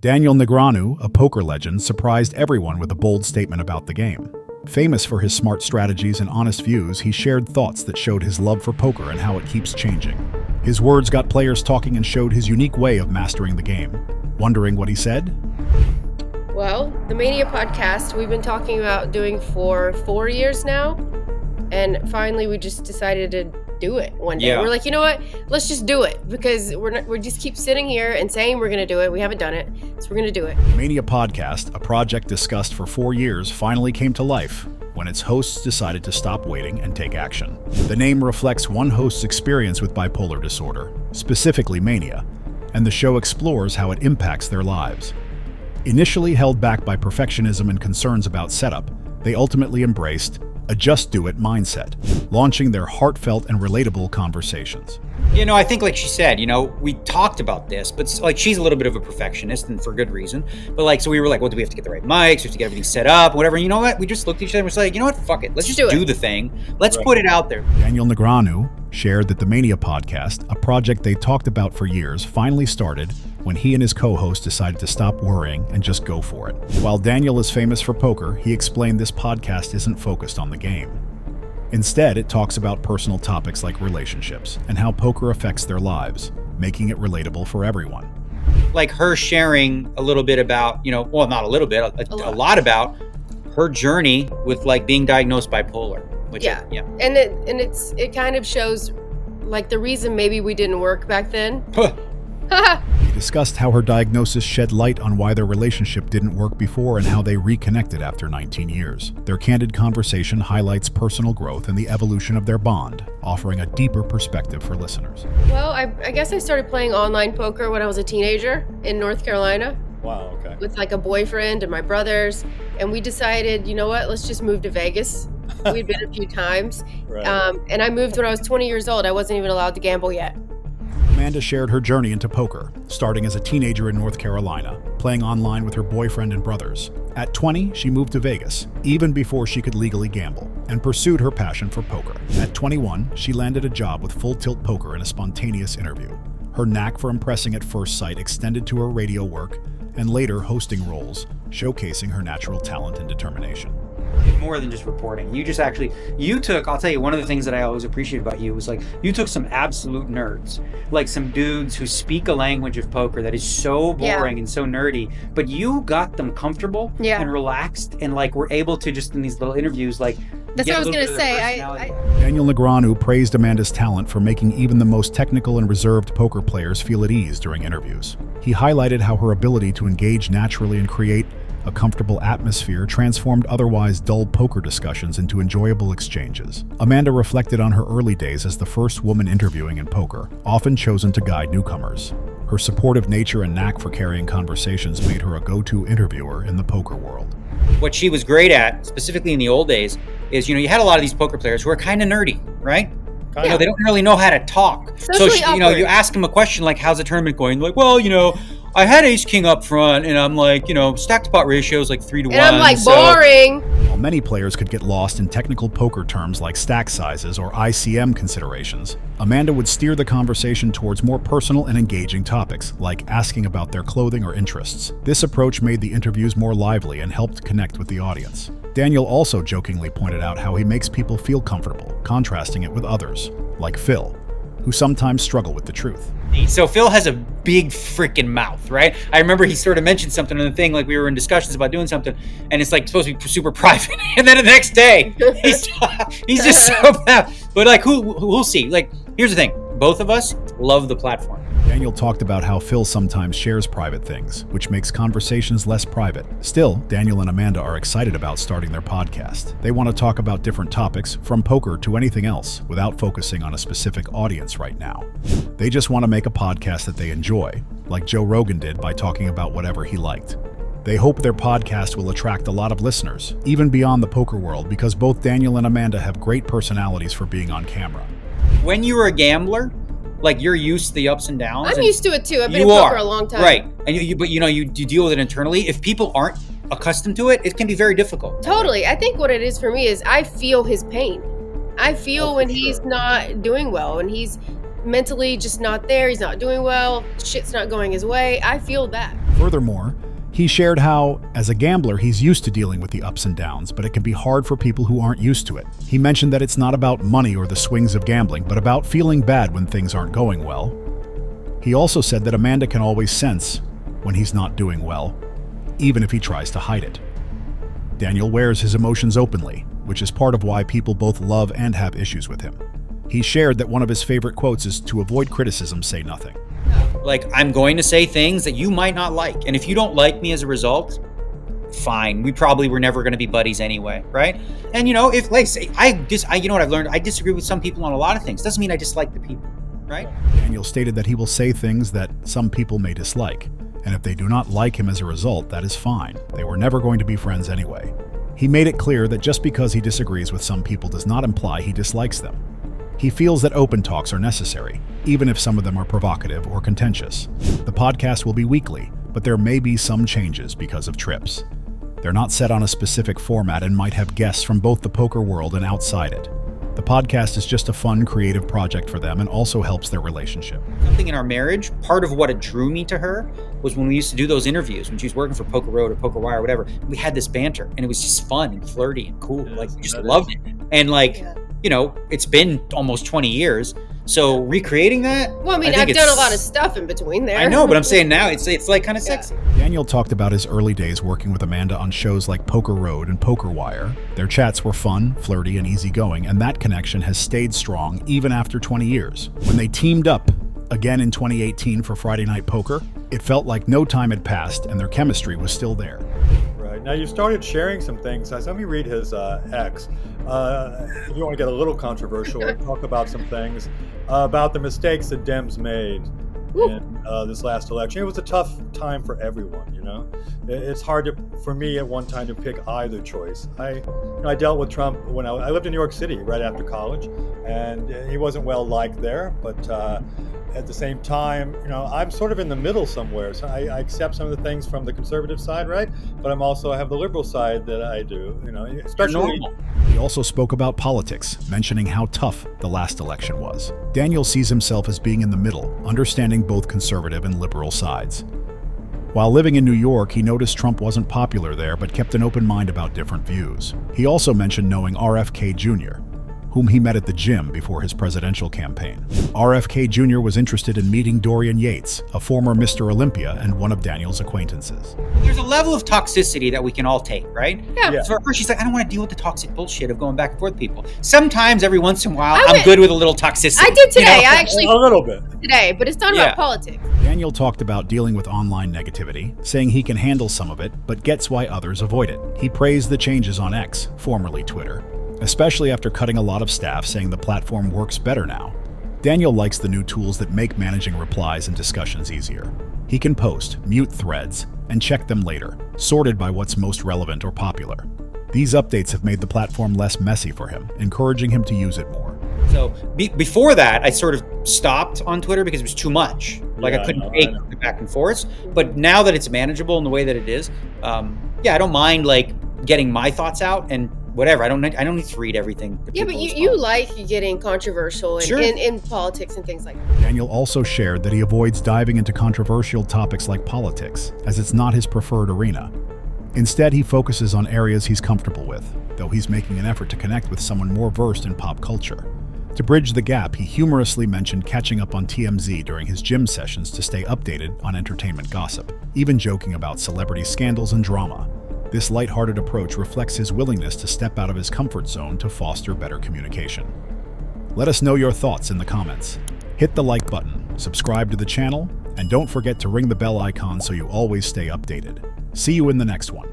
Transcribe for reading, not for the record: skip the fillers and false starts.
Daniel Negreanu, a poker legend, surprised everyone with a bold statement about the game. Famous for his smart strategies and honest views, he shared thoughts that showed his love for poker and how it keeps changing. His words got players talking and showed his unique way of mastering the game. Wondering what he said? Well, the Mania podcast we've been talking about doing for 4 years now, and finally we just decided to do it one day. We're like, you know what? Let's just do it, because we just keep sitting here and saying we're going to do it. We haven't done it, so we're going to do it. Mania podcast, a project discussed for 4 years, finally came to life when its hosts decided to stop waiting and take action. The name reflects one host's experience with bipolar disorder, specifically mania, and the show explores how it impacts their lives. Initially held back by perfectionism and concerns about setup, they ultimately embraced a just-do-it mindset, launching their heartfelt and relatable conversations. You know, I think like she said, you know, we talked about this, but like she's a little bit of a perfectionist and for good reason. But like, so we were like, well, do we have to get the right mics? We have to get everything set up, whatever. And you know what? We just looked at each other and was like, you know what? Fuck it. Let's just do the thing. Let's put it out there. Daniel Negreanu shared that the Mania podcast, a project they talked about for years, finally started when he and his co-host decided to stop worrying and just go for it. While Daniel is famous for poker, he explained this podcast isn't focused on the game. Instead, it talks about personal topics like relationships and how poker affects their lives, making it relatable for everyone. Like her sharing a little bit about, you know, well, not a little bit, a lot about her journey with like being diagnosed bipolar. Which and it kind of shows like the reason maybe we didn't work back then. They discussed how her diagnosis shed light on why their relationship didn't work before and how they reconnected after 19 years. Their candid conversation highlights personal growth and the evolution of their bond, offering a deeper perspective for listeners. Well, I guess I started playing online poker when I was a teenager in North Carolina. Wow, okay. With like a boyfriend and my brothers, and we decided, you know what, let's just move to Vegas. We'd been a few times. Right. And I moved when I was 20 years old. I wasn't even allowed to gamble yet. Amanda shared her journey into poker, starting as a teenager in North Carolina, playing online with her boyfriend and brothers. At 20, she moved to Vegas, even before she could legally gamble, and pursued her passion for poker. At 21, she landed a job with Full Tilt Poker in a spontaneous interview. Her knack for impressing at first sight extended to her radio work and later hosting roles, showcasing her natural talent and determination. More than just reporting. You took, I'll tell you, one of the things that I always appreciate about you was like, you took some absolute nerds, like some dudes who speak a language of poker that is so boring and so nerdy, but you got them comfortable and relaxed and like were able to just in these little interviews, like, that's what I was going to say. Daniel Negreanu praised Amanda's talent for making even the most technical and reserved poker players feel at ease during interviews. He highlighted how her ability to engage naturally and create a comfortable atmosphere transformed otherwise dull poker discussions into enjoyable exchanges. Amanda reflected on her early days as the first woman interviewing in poker, often chosen to guide newcomers. Her supportive nature and knack for carrying conversations made her a go-to interviewer in the poker world. What she was great at, specifically in the old days, is, you know, you had a lot of these poker players who are kind of nerdy, right? You know, they don't really know how to talk. So, you know, you ask them a question like, how's the tournament going? Like, well, you know, I had ace king up front and I'm like, you know, stack to pot ratio is like 3-1. And I'm like, boring. While many players could get lost in technical poker terms like stack sizes or ICM considerations, Amanda would steer the conversation towards more personal and engaging topics, like asking about their clothing or interests. This approach made the interviews more lively and helped connect with the audience. Daniel also jokingly pointed out how he makes people feel comfortable, contrasting it with others, like Phil, who sometimes struggle with the truth. So Phil has a big freaking mouth, right? I remember he sort of mentioned something on the thing, like we were in discussions about doing something, and it's like supposed to be super private. And then the next day, he's just so bad. But like, we'll see. Like, here's the thing: both of us love the platform. Daniel talked about how Phil sometimes shares private things, which makes conversations less private. Still, Daniel and Amanda are excited about starting their podcast. They want to talk about different topics, from poker to anything else, without focusing on a specific audience right now. They just want to make a podcast that they enjoy, like Joe Rogan did by talking about whatever he liked. They hope their podcast will attract a lot of listeners, even beyond the poker world, because both Daniel and Amanda have great personalities for being on camera. When you were a gambler, like you're used to the ups and downs. I'm used to it too. I've been in poker a long time. Right. And but you deal with it internally. If people aren't accustomed to it, it can be very difficult. Totally. I think what it is for me is I feel his pain. I feel when he's not doing well, and he's mentally just not there. He's not doing well. Shit's not going his way. I feel that. Furthermore, he shared how, as a gambler, he's used to dealing with the ups and downs, but it can be hard for people who aren't used to it. He mentioned that it's not about money or the swings of gambling, but about feeling bad when things aren't going well. He also said that Amanda can always sense when he's not doing well, even if he tries to hide it. Daniel wears his emotions openly, which is part of why people both love and have issues with him. He shared that one of his favorite quotes is, "To avoid criticism, say nothing." Like, I'm going to say things that you might not like. And if you don't like me as a result, fine. We probably were never going to be buddies anyway, right? And, if, like, say, you know what I've learned? I disagree with some people on a lot of things. Doesn't mean I dislike the people, right? Daniel stated that he will say things that some people may dislike. And if they do not like him as a result, that is fine. They were never going to be friends anyway. He made it clear that just because he disagrees with some people does not imply he dislikes them. He feels that open talks are necessary, even if some of them are provocative or contentious. The podcast will be weekly, but there may be some changes because of trips. They're not set on a specific format and might have guests from both the poker world and outside it. The podcast is just a fun, creative project for them and also helps their relationship. Something in our marriage, part of what drew me to her was when we used to do those interviews, when she was working for Poker Road or Poker Wire or whatever, we had this banter and it was just fun and flirty and cool. Like, we just loved it. And it's been almost 20 years. So recreating that. Well, I've done a lot of stuff in between there. I know, but I'm saying now it's like kind of sexy. Daniel talked about his early days working with Amanda on shows like Poker Road and Poker Wire. Their chats were fun, flirty, and easygoing, and that connection has stayed strong even after 20 years. When they teamed up again in 2018 for Friday Night Poker, it felt like no time had passed and their chemistry was still there. Right. Now you started sharing some things. Let me read his X. If you want to get a little controversial, we'll talk about some things about the mistakes that Dems made in this last election. It was a tough time for everyone, It's hard for me at one time to pick either choice. I dealt with Trump when I lived in New York City right after college, and he wasn't well liked there, but at the same time, I'm sort of in the middle somewhere. So I accept some of the things from the conservative side, right? But I have the liberal side that I do, especially. He also spoke about politics, mentioning how tough the last election was. Daniel sees himself as being in the middle, understanding both conservative and liberal sides. While living in New York, he noticed Trump wasn't popular there, but kept an open mind about different views. He also mentioned knowing RFK Jr., whom he met at the gym before his presidential campaign. RFK Jr. was interested in meeting Dorian Yates, a former Mr. Olympia and one of Daniel's acquaintances. There's a level of toxicity that we can all take, right? Yeah. So for her, she's like, I don't want to deal with the toxic bullshit of going back and forth with people. Sometimes, every once in a while, I'm good with a little toxicity. I did today. I actually a little bit today, but it's not about politics. Daniel talked about dealing with online negativity, saying he can handle some of it, but gets why others avoid it. He praised the changes on X, formerly Twitter, especially after cutting a lot of staff, saying the platform works better now. Daniel likes the new tools that make managing replies and discussions easier. He can post, mute threads, and check them later, sorted by what's most relevant or popular. These updates have made the platform less messy for him, encouraging him to use it more. So before that, I sort of stopped on Twitter because it was too much. Like, I couldn't take the back and forth. But now that it's manageable in the way that it is, I don't mind getting my thoughts out and whatever. I don't need to read everything. Yeah, but you like getting controversial in politics and things like that. Daniel also shared that he avoids diving into controversial topics like politics, as it's not his preferred arena. Instead, he focuses on areas he's comfortable with, though he's making an effort to connect with someone more versed in pop culture. To bridge the gap, he humorously mentioned catching up on TMZ during his gym sessions to stay updated on entertainment gossip, even joking about celebrity scandals and drama. This lighthearted approach reflects his willingness to step out of his comfort zone to foster better communication. Let us know your thoughts in the comments. Hit the like button, subscribe to the channel, and don't forget to ring the bell icon so you always stay updated. See you in the next one.